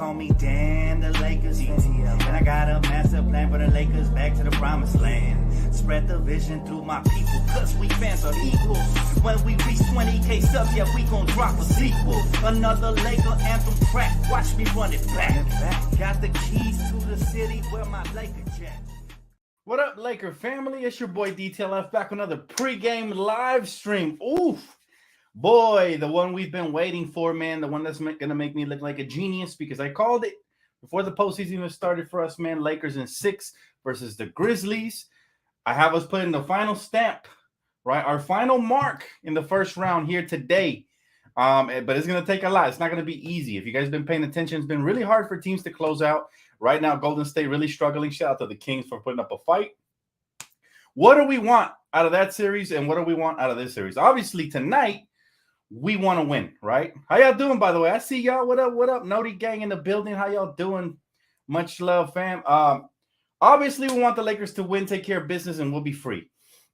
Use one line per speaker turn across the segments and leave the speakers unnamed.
call me Dan, the Lakers DTLF. And I got a master plan for the Lakers back to the promised land. Spread the vision through my people, cause we fans are equal. When we reach 20K subs, yeah, we gon' drop a sequel. Another Laker anthem track, watch me run it back. Got the keys to the city where my Laker jet.
What up, Laker family? It's your boy DTLF back with another pregame live stream. Oof. Boy, the one we've been waiting for, man. The one that's going to make me look like a genius because I called it before the postseason even started for us, man. Lakers in 6 versus the Grizzlies. I have us putting the final stamp, right? Our final mark in the first round here today. But it's going to take a lot. It's not going to be easy. If you guys have been paying attention, it's been really hard for teams to close out. Right now, Golden State really struggling. Shout out to the Kings for putting up a fight. What do we want out of that series, and what do we want out of this series? Obviously, tonight, we want to win, right? How y'all doing, by the way? I see y'all. What up, what up? Noti gang in the building. How y'all doing? Much love, fam. Obviously, we want the Lakers to win, take care of business, and we'll be free.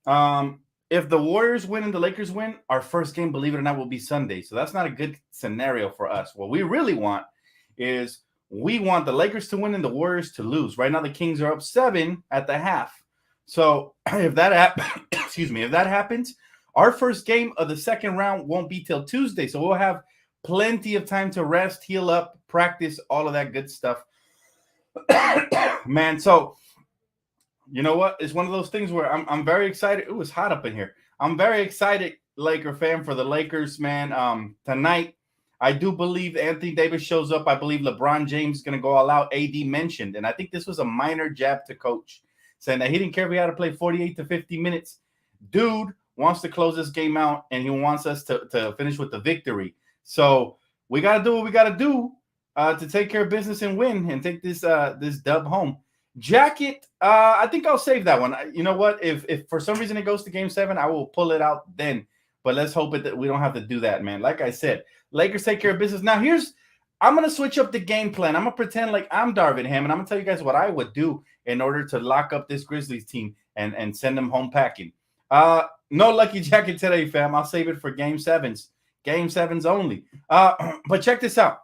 If the Warriors win and the Lakers win, our first game, believe it or not, will be Sunday. So that's not a good scenario for us. What we really want is we want the Lakers to win and the Warriors to lose. Right now, the Kings are up 7 at the half. So if that if that happens, our first game of the second round won't be till Tuesday. So we'll have plenty of time to rest, heal up, practice, all of that good stuff. Man, so you know what? It's one of those things where I'm very excited. It was hot up in here. I'm very excited, Laker fan, for the Lakers, man. Tonight, I do believe Anthony Davis shows up. I believe LeBron James is going to go all out. AD mentioned, and I think this was a minor jab to coach, saying that he didn't care if he had to play 48 to 50 minutes. Dude wants to close this game out, and he wants us to finish with the victory. So we got to do what we got to do to take care of business and win and take this dub home. Jacket, I think I'll save that one. You know what? If for some reason it goes to Game 7, I will pull it out then. But let's hope that we don't have to do that, man. Like I said, Lakers take care of business. Now, I'm going to switch up the game plan. I'm going to pretend like I'm Darvin Ham, and I'm going to tell you guys what I would do in order to lock up this Grizzlies team and send them home packing. No lucky jacket today, fam. I'll save it for Game 7s. Game 7s only. But check this out.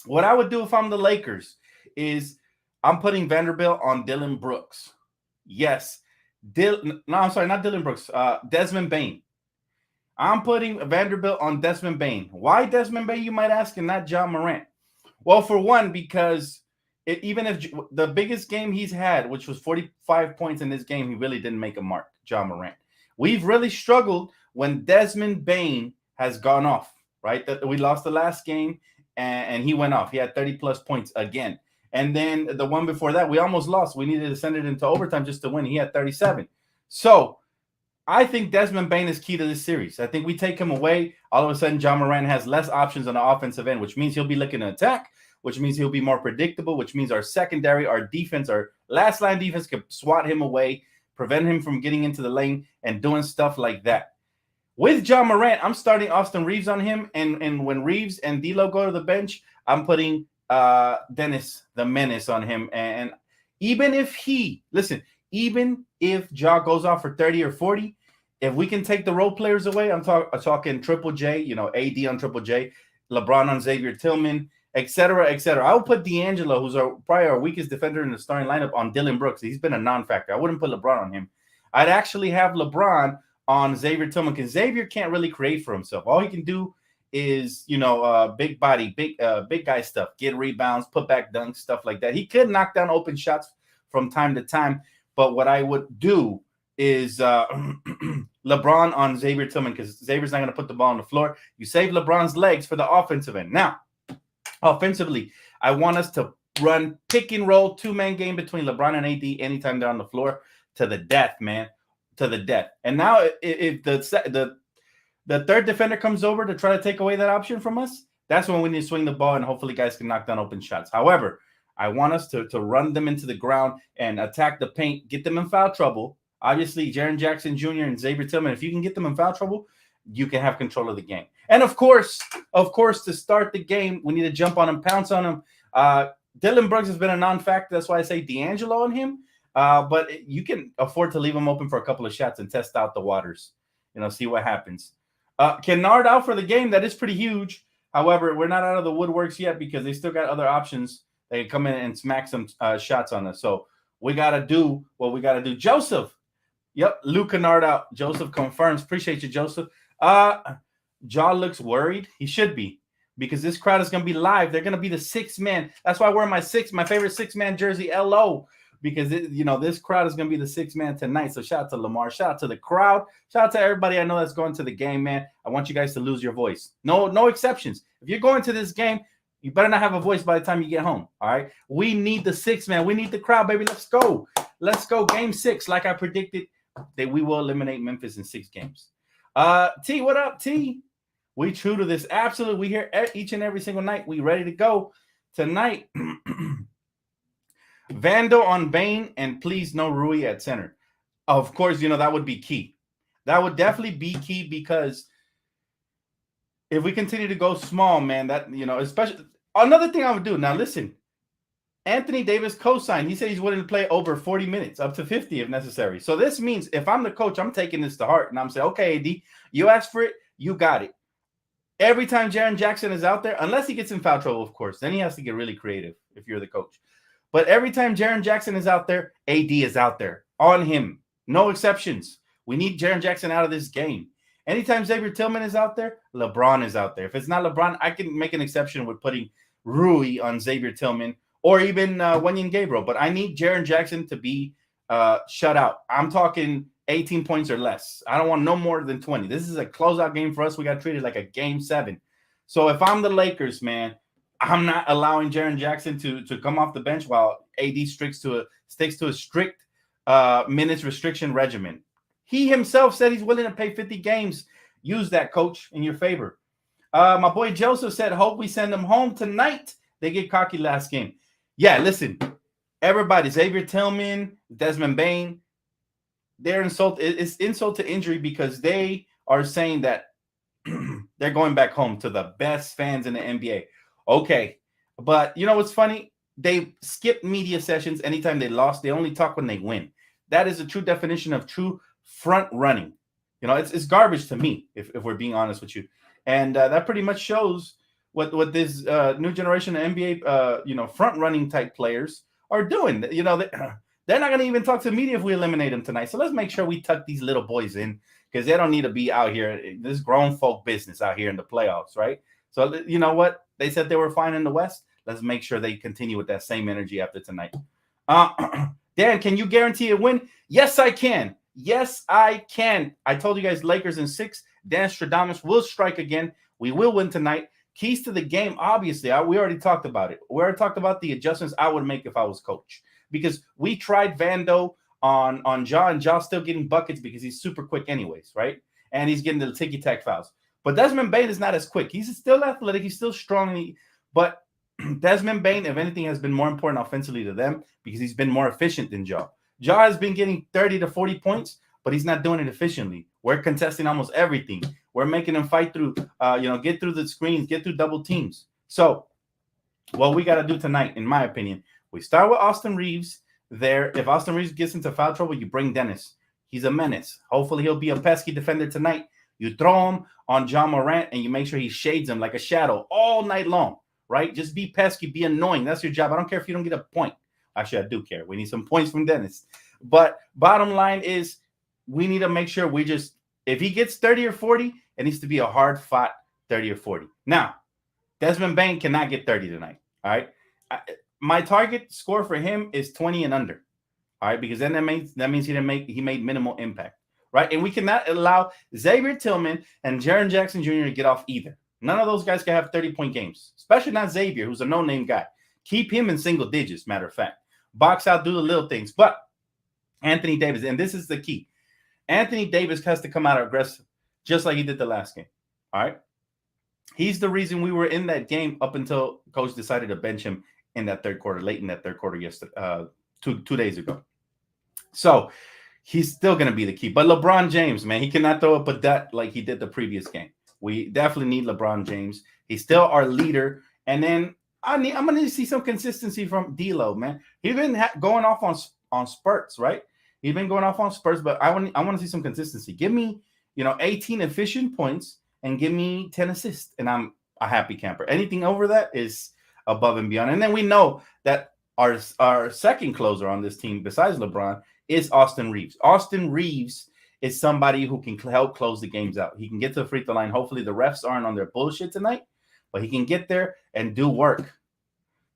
What I would do if I'm the Lakers is I'm putting Vanderbilt on Dylan Brooks. Yes. No, I'm sorry, not Dylan Brooks. Desmond Bane. I'm putting Vanderbilt on Desmond Bane. Why Desmond Bane, you might ask, and not John Morant? Well, for one, because even if the biggest game he's had, which was 45 points in this game, he really didn't make a mark, John Morant. We've really struggled when Desmond Bane has gone off, right? We lost the last game, and he went off. He had 30-plus points again. And then the one before that, we almost lost. We needed to send it into overtime just to win. He had 37. So I think Desmond Bane is key to this series. I think we take him away. All of a sudden, John Morant has less options on the offensive end, which means he'll be looking to attack, which means he'll be more predictable, which means our secondary, our defense, our last line defense could swat him away, prevent him from getting into the lane and doing stuff like that. With John Morant, I'm starting Austin Reeves on him. And when Reeves and D'Lo go to the bench, I'm putting Dennis the Menace on him. And even if Ja goes off for 30 or 40, if we can take the role players away, I'm talking Triple J, AD on Triple J, LeBron on Xavier Tillman, et cetera, et cetera. I would put D'Angelo, who's probably our weakest defender in the starting lineup, on Dylan Brooks. He's been a non-factor. I wouldn't put LeBron on him. I'd actually have LeBron on Xavier Tillman because Xavier can't really create for himself. All he can do is, big body, big guy stuff, get rebounds, put back dunks, stuff like that. He could knock down open shots from time to time, but what I would do is LeBron on Xavier Tillman because Xavier's not going to put the ball on the floor. You save LeBron's legs for the offensive end. Now, offensively, I want us to run pick and roll, 2-man game between LeBron and AD anytime they're on the floor to the death, man, to the death. And now if the third defender comes over to try to take away that option from us, that's when we need to swing the ball and hopefully guys can knock down open shots. However, I want us to run them into the ground and attack the paint, get them in foul trouble. Obviously, Jaren Jackson Jr. and Xavier Tillman, if you can get them in foul trouble, you can have control of the game. And of course, to start the game, we need to jump on him, pounce on him. Dylan Brooks has been a non-factor. That's why I say D'Angelo on him. But you can afford to leave him open for a couple of shots and test out the waters. See what happens. Kennard out for the game. That is pretty huge. However, we're not out of the woodworks yet because they still got other options. They can come in and smack some shots on us. So we got to do what we got to do. Joseph. Yep. Luke Kennard out. Joseph confirms. Appreciate you, Joseph. Jaw looks worried. He should be, because this crowd is going to be live. They're going to be the sixth man. That's why I wear my favorite six-man jersey, LO, because this crowd is going to be the sixth man tonight. So shout out to Lamar. Shout out to the crowd. Shout out to everybody I know that's going to the game, man. I want you guys to lose your voice. No exceptions. If you're going to this game, you better not have a voice by the time you get home. All right. We need the sixth man. We need the crowd, baby. Let's go. Let's go. Game 6. Like I predicted, that we will eliminate Memphis in 6 games. T, what up, T? We true to this. Absolutely. We here each and every single night. We ready to go tonight. Vando on Bane, and please no Rui at center. Of course, that would be key. That would definitely be key, because if we continue to go small, man, that, especially another thing I would do. Now, listen, Anthony Davis co-signed. He said he's willing to play over 40 minutes, up to 50 if necessary. So this means if I'm the coach, I'm taking this to heart, and I'm saying, okay, AD, you asked for it, you got it. Every time Jaren Jackson is out there, unless he gets in foul trouble, of course, then he has to get really creative if you're the coach. But every time Jaren Jackson is out there, AD is out there on him. No exceptions. We need Jaren Jackson out of this game. Anytime Xavier Tillman is out there, LeBron is out there. If it's not LeBron, I can make an exception with putting Rui on Xavier Tillman, or even Wenyen Gabriel. But I need Jaren Jackson to be shut out. I'm talking 18 points or less. I don't want no more than 20. This is a closeout game for us. We got treated like a game 7. So if I'm the Lakers, man, I'm not allowing Jaren Jackson to come off the bench while AD sticks to a strict minutes restriction regimen. He himself said he's willing to pay 50 games. Use that, coach, in your favor. My boy Joseph said, hope we send them home tonight. They get cocky last game. Yeah, listen, everybody, Xavier Tillman, Desmond Bane, they're it's insult to injury, because they are saying that they're going back home to the best fans in the NBA. Okay, but what's funny? They skip media sessions anytime they lost. They only talk when they win. That is a true definition of true front running. It's garbage to me, if we're being honest with you. And that pretty much shows what this new generation of NBA, front running type players are doing. They're not going to even talk to the media if we eliminate them tonight. So let's make sure we tuck these little boys in, because they don't need to be out here. This grown folk business out here in the playoffs, right? So you know what? They said they were fine in the West. Let's make sure they continue with that same energy after tonight. Dan, can you guarantee a win? Yes, I can. Yes, I can. I told you guys Lakers in 6. Dan Stradamus will strike again. We will win tonight. Keys to the game, obviously, we already talked about it. We already talked about the adjustments I would make if I was coach, because we tried Vando on Ja, and Ja's still getting buckets because he's super quick anyways, right? And he's getting the ticky-tack fouls. But Desmond Bane is not as quick. He's still athletic. He's still strong. But Desmond Bane, if anything, has been more important offensively to them because he's been more efficient than Ja. Ja has been getting 30 to 40 points, but he's not doing it efficiently. We're contesting almost everything. We're making him fight through, get through the screens, get through double teams. So what we got to do tonight, in my opinion, we start with Austin Reeves there. If Austin Reeves gets into foul trouble, you bring Dennis. He's a menace. Hopefully he'll be a pesky defender tonight. You throw him on John Morant, and you make sure he shades him like a shadow all night long, right? Just be pesky, be annoying. That's your job. I don't care if you don't get a point. Actually, I do care. We need some points from Dennis. But bottom line is we need to make sure if he gets 30 or 40, it needs to be a hard-fought 30 or 40. Now, Desmond Bane cannot get 30 tonight, all right? My target score for him is 20 and under, all right? Because then that means he made minimal impact, right? And we cannot allow Xavier Tillman and Jaren Jackson Jr. to get off either. None of those guys can have 30-point games, especially not Xavier, who's a no-name guy. Keep him in single digits, matter of fact. Box out, do the little things. But Anthony Davis, and this is the key, Anthony Davis has to come out aggressive, just like he did the last game, all right? He's the reason we were in that game up until coach decided to bench him in that third quarter, late in that third quarter yesterday, 2 days ago. So he's still going to be the key. But LeBron James, man, he cannot throw up a dot like he did the previous game. We definitely need LeBron James. He's still our leader. And then I'm going to see some consistency from D'Lo, man. He's been going off on spurts, right? He's been going off on spurts, but I want to see some consistency. Give me, 18 efficient points and give me 10 assists, and a happy camper. Anything over that is above and beyond. And then we know that our second closer on this team, besides LeBron, is Austin Reeves. Austin Reeves is somebody who can help close the games out. He can get to the free throw line. Hopefully the refs aren't on their bullshit tonight, but he can get there and do work.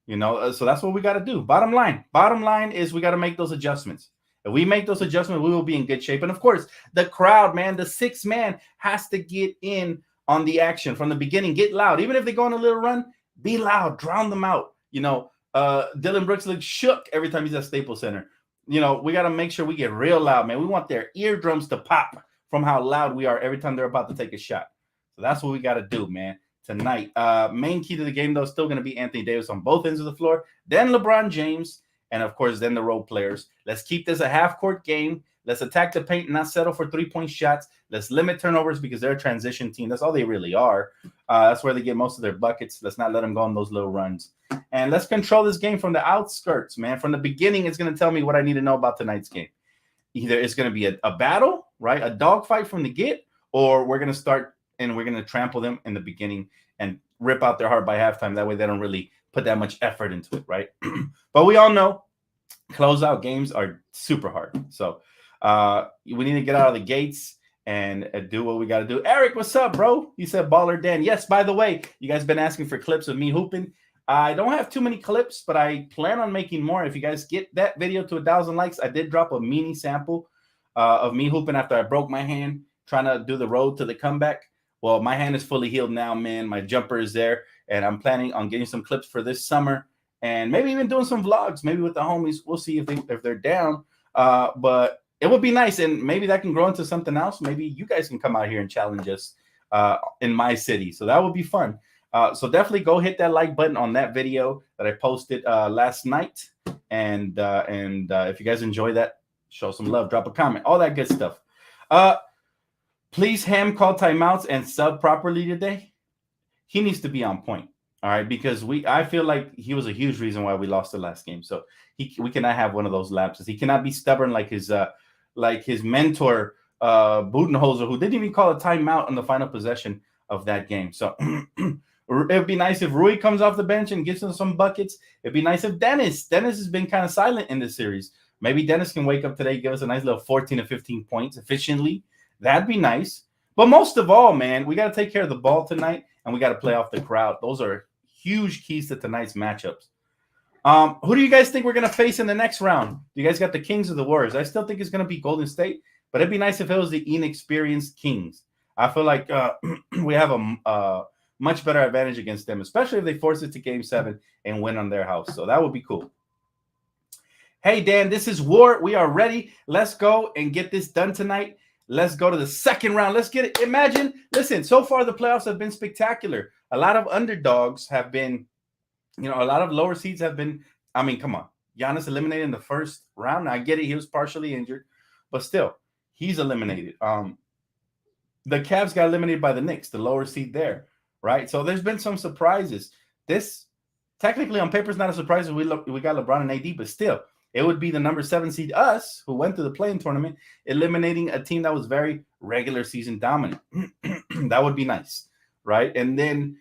So that's what we got to do. Bottom line is we got to make those adjustments. If we make those adjustments, we will be in good shape. And of course, the crowd, man, the sixth man has to get in on the action from the beginning. Get loud. Even if they go on a little run, be loud. Drown them out. Dylan Brooks looks shook every time he's at Staples Center. We got to make sure we get real loud, man. We want their eardrums to pop from how loud we are every time they're about to take a shot. So that's what we got to do, man, tonight. Main key to the game, though, is still going to be Anthony Davis on both ends of the floor, then LeBron James, and, of course, then the role players. Let's keep this a half-court game. Let's attack the paint and not settle for three-point shots. Let's limit turnovers because they're a transition team. That's all they really are. That's where they get most of their buckets. Let's not let them go on those little runs. And let's control this game from the outskirts, man. From the beginning, it's going to tell me what I need to know about tonight's game. Either it's going to be a battle, right, a dogfight from the get, or we're going to start and we're going to trample them in the beginning and rip out their heart by halftime. That way they don't really put that much effort into it, right? But we all know closeout games are super hard. So we need to get out of the gates and do what we got to do. Eric, what's up, bro? You said Baller Dan. Yes, by the way, you guys been asking for clips of me hooping. I don't have too many clips, but I plan on making more. If you guys get that video to 1,000 likes, I did drop a mini sample of me hooping after I broke my hand trying to do the road to the comeback. Well, my hand is fully healed now, man. My jumper is there, and I'm planning on getting some clips for this summer and maybe even doing some vlogs, maybe with the homies. We'll see if they're down. But it would be nice, and maybe that can grow into something else. Maybe you guys can come out here and challenge us in my city. So that would be fun. So definitely go hit that like button on that video that I posted last night. And if you guys enjoy that, show some love, drop a comment, all that good stuff. Please Ham call timeouts and sub properly today. He needs to be on point. All right, because I feel like he was a huge reason why we lost the last game. So we cannot have one of those lapses. He cannot be stubborn like his mentor Budenholzer, who didn't even call a timeout on the final possession of that game. So it would be nice if Rui comes off the bench and gives us some buckets. It'd be nice if Dennis has been kind of silent in this series. Maybe Dennis can wake up today, give us a nice little 14 to 15 points efficiently. That'd be nice. But most of all, man, we got to take care of the ball tonight, and we got to play off the crowd. Those are huge keys to tonight's matchups. Who do you guys think we're going to face in the next round? Do you guys got the Kings or the Warriors? I still think it's going to be Golden State, but it'd be nice if it was the inexperienced Kings. I feel like we have a much better advantage against them, especially if they force it to Game 7 and win on their house. So that would be cool. Hey, Dan, this is War. We are ready. Let's go and get this done tonight. Let's go to the second round. Let's get it. Listen, so far the playoffs have been spectacular. A lot of underdogs have been, a lot of lower seeds have been, come on. Giannis eliminated in the first round. Now, I get it. He was partially injured, but still, he's eliminated. The Cavs got eliminated by the Knicks, the lower seed there, right? So there's been some surprises. This, technically on paper, is not a surprise. We got LeBron and AD, but still, it would be the number 7 seed, us, who went to the play-in tournament, eliminating a team that was very regular season dominant. That would be nice, right? And then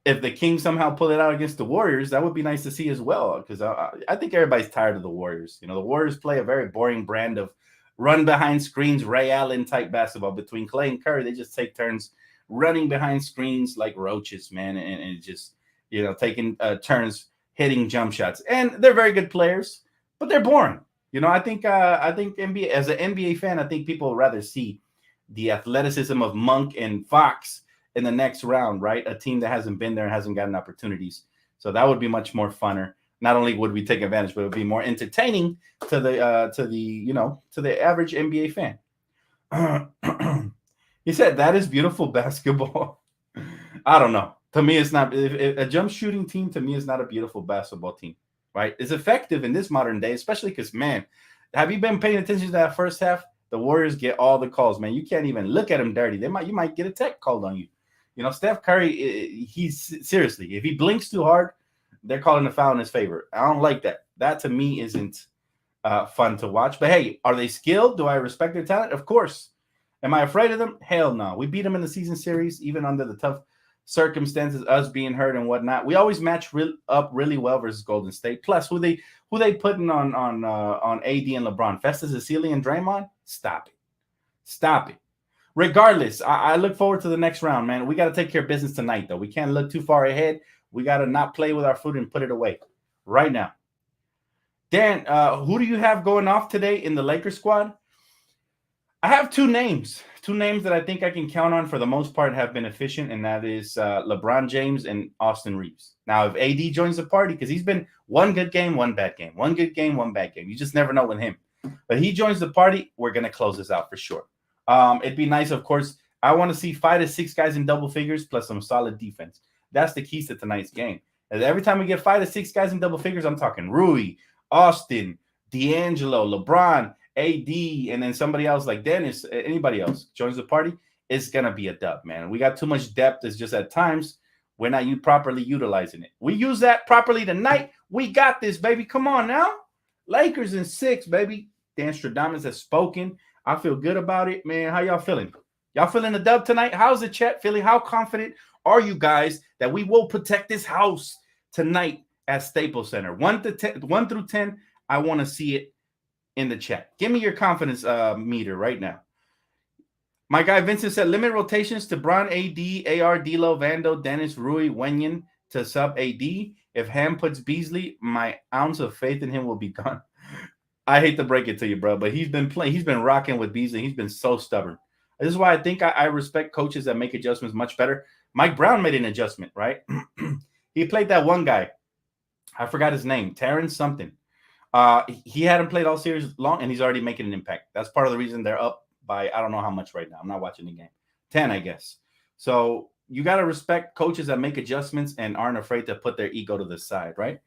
if the Kings somehow pull it out against the Warriors, that would be nice to see as well, because I think everybody's tired of the Warriors. The Warriors play a very boring brand of run behind screens, Ray Allen type basketball. Between Clay and Curry, they just take turns running behind screens like roaches, man, and just, taking turns hitting jump shots. And they're very good players, but they're boring. I think NBA, as an NBA fan, I think people would rather see the athleticism of Monk and Fox in the next round, right? A team that hasn't been there and hasn't gotten opportunities. So that would be much more funner. Not only would we take advantage, but it would be more entertaining to the average NBA fan. He said that is beautiful basketball. I don't know. To me, it's not. If a jump shooting team, to me, is not a beautiful basketball team. Right? It's effective in this modern day, especially because, man, have you been paying attention to that first half? The Warriors get all the calls, man. You can't even look at them dirty. You might get a tech called on you. Steph Curry, he's seriously, if he blinks too hard, they're calling a foul in his favor. I don't like that. That to me isn't fun to watch. But hey, are they skilled? Do I respect their talent? Of course. Am I afraid of them? Hell no. We beat them in the season series, even under the tough circumstances, us being hurt and whatnot. We always match up really well versus Golden State. Plus, who they putting on AD and LeBron? Festus Ezeli and Draymond? Stop it. Regardless, I look forward to the next round, man. We got to take care of business tonight, though. We can't look too far ahead. We got to not play with our food and put it away right now. Dan, who do you have going off today in the Lakers squad? I have two names that I think I can count on for the most part have been efficient, and that is LeBron James and Austin Reeves. Now, if AD joins the party, because he's been one good game, one bad game, one good game, one bad game. You just never know with him. But he joins the party, we're going to close this out for sure. It'd be nice, of course. I want to see 5 to 6 guys in double figures plus some solid defense. That's the keys to tonight's game. And every time we get 5 to 6 guys in double figures, I'm talking Rui, Austin, D'Angelo, LeBron, AD, and then somebody else like Dennis, anybody else joins the party, it's going to be a dub, man. We got too much depth. It's just at times we're not properly utilizing it. We use that properly tonight. We got this, baby. Come on now. Lakers in 6, baby. Dan Stradamus has spoken. I feel good about it, man. How y'all feeling? Y'all feeling the dub tonight? How's the chat feeling? How confident are you guys that we will protect this house tonight at Staples Center? 1 through 10, I want to see it in the chat. Give me your confidence meter right now. My guy Vincent said limit rotations to Bron, AD, AR, D'Lo, Vando, Dennis, Rui, Wenyen to sub AD. If Ham puts Beasley, my ounce of faith in him will be gone. I hate to break it to you, bro, but he's been playing. He's been rocking with Beasley. He's been so stubborn. This is why I think I respect coaches that make adjustments much better. Mike Brown made an adjustment, right? He played that one guy. I forgot his name. Terrence something. He hadn't played all series long, and he's already making an impact. That's part of the reason they're up by I don't know how much right now. I'm not watching the game. 10, I guess. So you got to respect coaches that make adjustments and aren't afraid to put their ego to the side, right?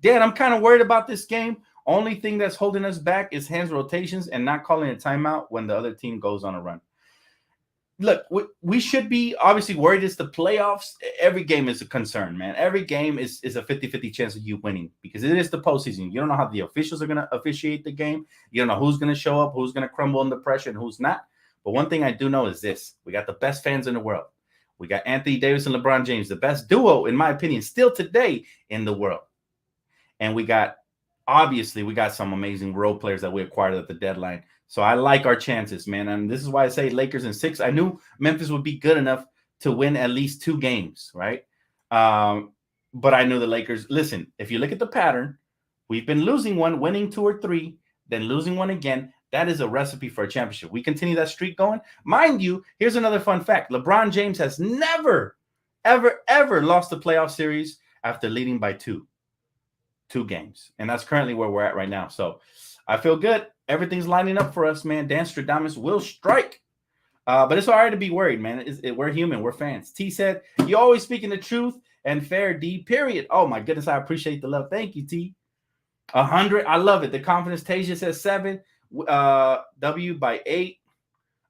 Dan, I'm kind of worried about this game. Only thing that's holding us back is hands rotations and not calling a timeout when the other team goes on a run. Look, we should be obviously worried. It's the playoffs. Every game is a concern, man. Every game is a 50-50 chance of you winning because it is the postseason. You don't know how the officials are going to officiate the game. You don't know who's going to show up, who's going to crumble under pressure, and who's not. But one thing I do know is this. We got the best fans in the world. We got Anthony Davis and LeBron James, the best duo, in my opinion, still today in the world. And we got some amazing role players that we acquired at the deadline. So I like our chances, man. And this is why I say Lakers in 6. I knew Memphis would be good enough to win at least 2 games, right? But I knew the Lakers. Listen, if you look at the pattern, we've been losing one, winning 2 or 3, then losing one again. That is a recipe for a championship. We continue that streak going. Mind you, here's another fun fact. LeBron James has never, ever, ever lost a playoff series after leading by 2 games. And that's currently where we're at right now. So I feel good. Everything's lining up for us, man. Dan Stradamus will strike. But it's all right to be worried, man. We're human. We're fans. T said, you always speaking the truth and fair, D, period. Oh, my goodness. I appreciate the love. Thank you, T. 100. I love it. The confidence. Tasia says 7. W by 8.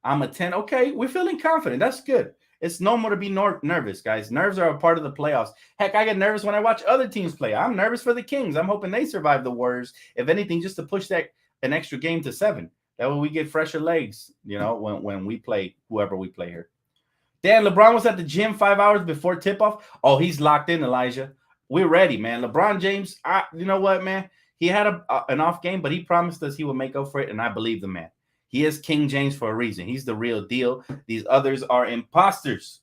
I'm a 10. Okay, we're feeling confident. That's good. It's normal to be nervous, guys. Nerves are a part of the playoffs. Heck, I get nervous when I watch other teams play. I'm nervous for the Kings. I'm hoping they survive the Warriors, if anything, just to push an extra game to 7. That way we get fresher legs, when we play whoever we play here. Dan, LeBron was at the gym 5 hours before tip-off. Oh, he's locked in, Elijah. We're ready, man. LeBron James, you know what, man? He had an off game, but he promised us he would make up for it, and I believe the man. He is King James for a reason. He's the real deal. These others are imposters.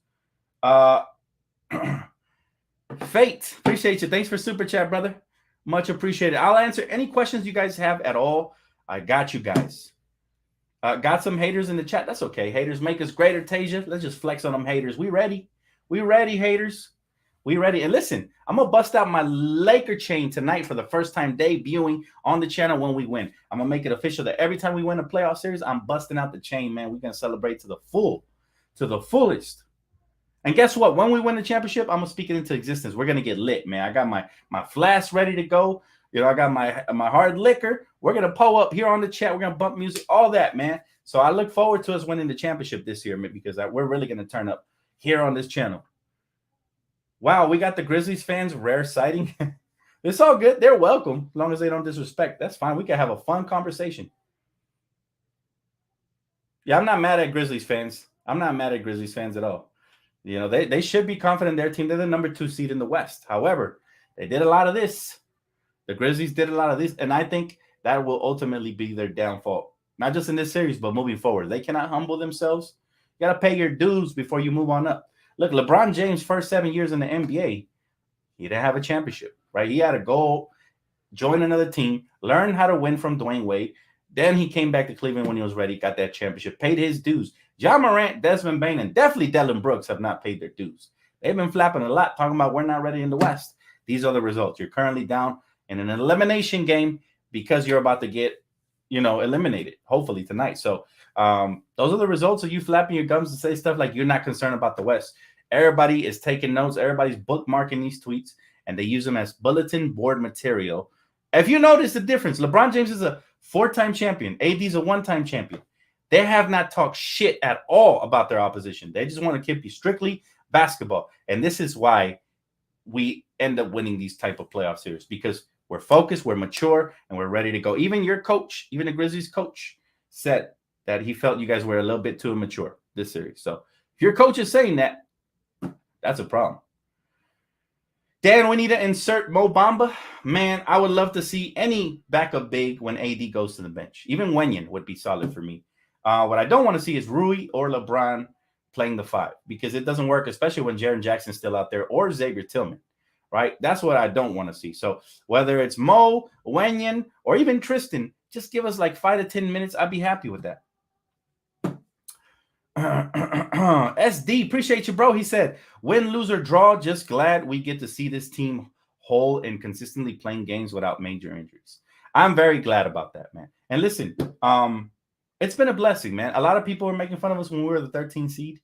Fate, appreciate you. Thanks for super chat, brother. Much appreciated. I'll answer any questions you guys have at all. I got you guys. Got some haters in the chat. That's okay. Haters make us greater, Tasia. Let's just flex on them haters. We ready. We ready, haters. We ready. And listen, I'm going to bust out my Laker chain tonight for the first time debuting on the channel when we win. I'm going to make it official that every time we win a playoff series, I'm busting out the chain, man. We're going to celebrate to the fullest. And guess what? When we win the championship, I'm going to speak it into existence. We're going to get lit, man. I got my flask ready to go. I got my hard liquor. We're going to pull up here on the chat. We're going to bump music, all that, man. So I look forward to us winning the championship this year, man, because we're really going to turn up here on this channel. Wow, we got the Grizzlies fans rare sighting. It's all good. They're welcome as long as they don't disrespect. That's fine. We can have a fun conversation. Yeah, I'm not mad at Grizzlies fans. I'm not mad at Grizzlies fans at all. You know, they should be confident in their team. They're the number 2 seed in the West. However, they did a lot of this. The Grizzlies did a lot of this, and I think that will ultimately be their downfall. Not just in this series, but moving forward. They cannot humble themselves. You got to pay your dues before you move on up. Look, LeBron James' first 7 years in the NBA, he didn't have a championship, right? He had to go join another team, learn how to win from Dwayne Wade. Then he came back to Cleveland when he was ready, got that championship, paid his dues. Ja Morant, Desmond Bane, and definitely Dillon Brooks have not paid their dues. They've been flapping a lot, talking about we're not ready in the West. These are the results. You're currently down in an elimination game because you're about to get, eliminated, hopefully tonight. So those are the results of you flapping your gums to say stuff like you're not concerned about the West. Everybody is taking notes. Everybody's bookmarking these tweets, and they use them as bulletin board material. If you notice the difference, LeBron James is a 4-time champion. AD is a 1-time champion. They have not talked shit at all about their opposition. They just want to keep you strictly basketball. And this is why we end up winning these type of playoff series, because we're focused, we're mature, and we're ready to go. Even your coach, even the Grizzlies coach, said that he felt you guys were a little bit too immature this series. So if your coach is saying that, that's a problem. Dan, we need to insert Mo Bamba. Man, I would love to see any backup big when AD goes to the bench. Even Wenyen would be solid for me. What I don't want to see is Rui or LeBron playing the 5, because it doesn't work, especially when Jaren Jackson's still out there, or Xavier Tillman, right? That's what I don't want to see. So whether it's Mo, Wenyen, or even Tristan, just give us like 5 to 10 minutes. I'd be happy with that. SD, appreciate you, bro. He said, win, lose, or draw, just glad we get to see this team whole and consistently playing games without major injuries. I'm very glad about that, man. And listen, it's been a blessing, man. A lot of people were making fun of us when we were the 13th seed,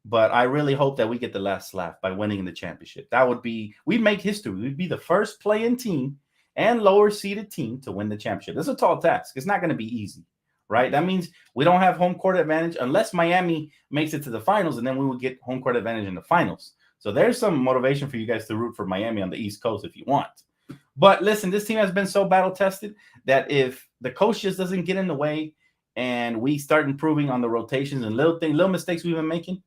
but I really hope that we get the last laugh by winning the championship. That would be, we'd make history. We'd be the first play-in team and lower seeded team to win the championship. That's a tall task. It's not going to be easy, right? That means we don't have home court advantage unless Miami makes it to the finals, and then we will get home court advantage in the finals. So there's some motivation for you guys to root for Miami on the East Coast if you want. But listen, this team has been so battle-tested that if the coach just doesn't get in the way and we start improving on the rotations and little mistakes we've been making,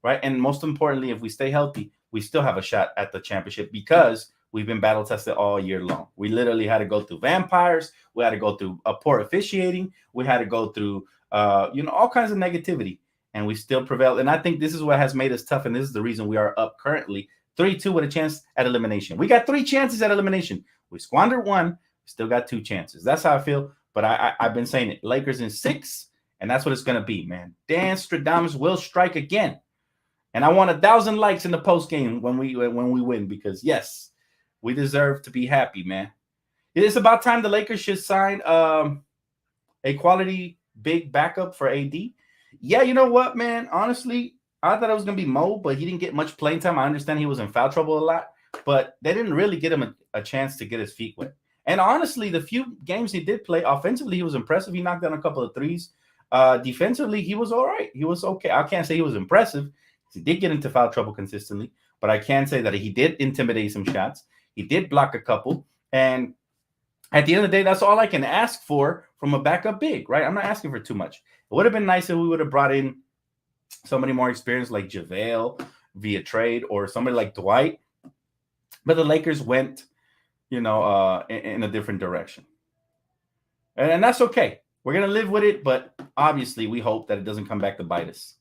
right? And most importantly, if we stay healthy, we still have a shot at the championship because we've been battle tested all year long. We literally had to go through vampires. We had to go through a poor officiating. We had to go through, all kinds of negativity, and we still prevailed. And I think this is what has made us tough, and this is the reason we are up currently 3-2 with a chance at elimination. We got 3 chances at elimination. We squandered 1. Still got 2 chances. That's how I feel. But I've been saying it. Lakers in 6, and that's what it's going to be, man. Dan Stradamus will strike again. And I want 1,000 likes in the post game when we win, because yes, we deserve to be happy, man. It is about time the Lakers should sign a quality big backup for AD. Yeah, you know what, man? Honestly, I thought it was going to be Mo, but he didn't get much playing time. I understand he was in foul trouble a lot, but they didn't really get him a chance to get his feet wet. And honestly, the few games he did play, offensively, he was impressive. He knocked down a couple of threes. Defensively, he was all right. He was okay. I can't say he was impressive. He did get into foul trouble consistently, but I can say that he did intimidate some shots. He did block a couple. And at the end of the day, that's all I can ask for from a backup big, right? I'm not asking for too much. It would have been nice if we would have brought in somebody more experienced like JaVale via trade, or somebody like Dwight. But the Lakers went, in a different direction. And that's okay. We're going to live with it, but obviously we hope that it doesn't come back to bite us.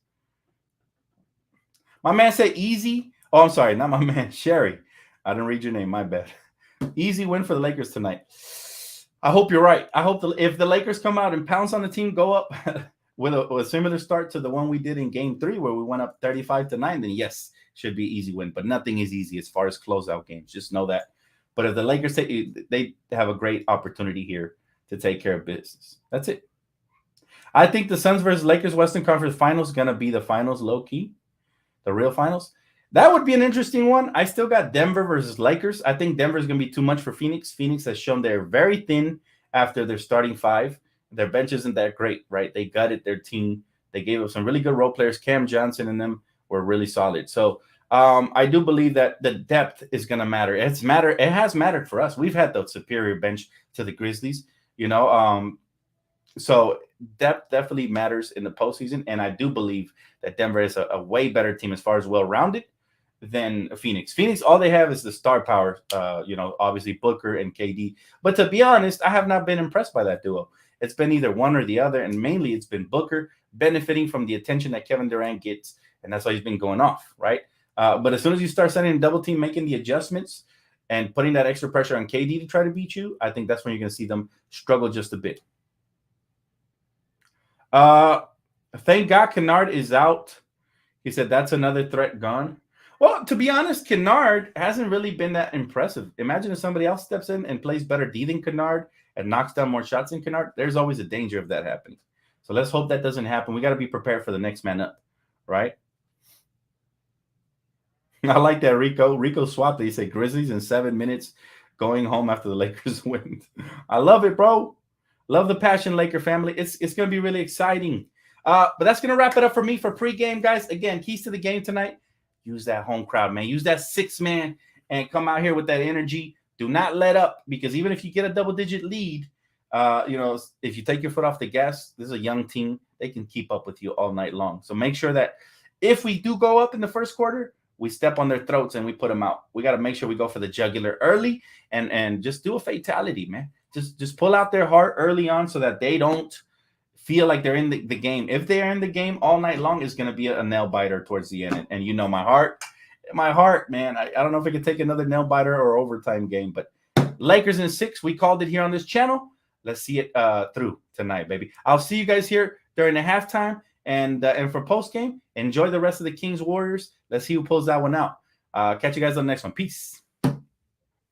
My man said easy. Oh, I'm sorry. Not my man. Sherry. I didn't read your name. My bad. Easy win for the Lakers tonight. I hope you're right. I hope if the Lakers come out and pounce on the team, go up with a similar start to the one we did in Game 3 where we went up 35-9, then yes, should be easy win. But nothing is easy as far as closeout games. Just know that. But if the Lakers they have a great opportunity here to take care of business. That's it. I think the Suns versus Lakers Western Conference Finals is going to be the finals low-key. The real finals. That would be an interesting one. I still got Denver versus Lakers. I think Denver is going to be too much for Phoenix. Phoenix has shown they're very thin after their starting 5. Their bench isn't that great, right? They gutted their team. They gave up some really good role players. Cam Johnson and them were really solid. So I do believe that the depth is going to matter. It has mattered for us. We've had the superior bench to the Grizzlies, So depth definitely matters in the postseason, and I do believe that Denver is a way better team as far as well-rounded than Phoenix. Phoenix, all they have is the star power, obviously Booker and KD. But to be honest, I have not been impressed by that duo. It's been either one or the other, and mainly it's been Booker benefiting from the attention that Kevin Durant gets, and that's why he's been going off, right? But as soon as you start sending a double team, making the adjustments, and putting that extra pressure on KD to try to beat you, I think that's when you're going to see them struggle just a bit. Thank God Kennard is out. He said that's another threat gone. Well, to be honest, Kennard hasn't really been that impressive. Imagine if somebody else steps in and plays better D than Kennard and knocks down more shots than Kennard. There's always a danger of that happening. So let's hope that doesn't happen. We got to be prepared for the next man up, right? I like that, Rico. Rico swapped it. He said Grizzlies in 7 minutes going home after the Lakers win. I love it, bro. Love the passion, Laker family. It's going to be really exciting. But that's going to wrap it up for me for pregame, guys. Again, keys to the game tonight. Use that home crowd, man. Use that 6-man and come out here with that energy. Do not let up, because even if you get a double-digit lead, if you take your foot off the gas, this is a young team. They can keep up with you all night long. So make sure that if we do go up in the first quarter, we step on their throats and we put them out. We got to make sure we go for the jugular early and just do a fatality, man. Just pull out their heart early on so that they don't feel like they're in the game. If they're in the game all night long, it's going to be a nail biter towards the end. And you know my heart, man. I don't know if it could take another nail biter or overtime game, but Lakers in 6, we called it here on this channel. Let's see it through tonight, baby. I'll see you guys here during the halftime. And for post game, enjoy the rest of the Kings Warriors. Let's see who pulls that one out. Catch you guys on the next one. Peace.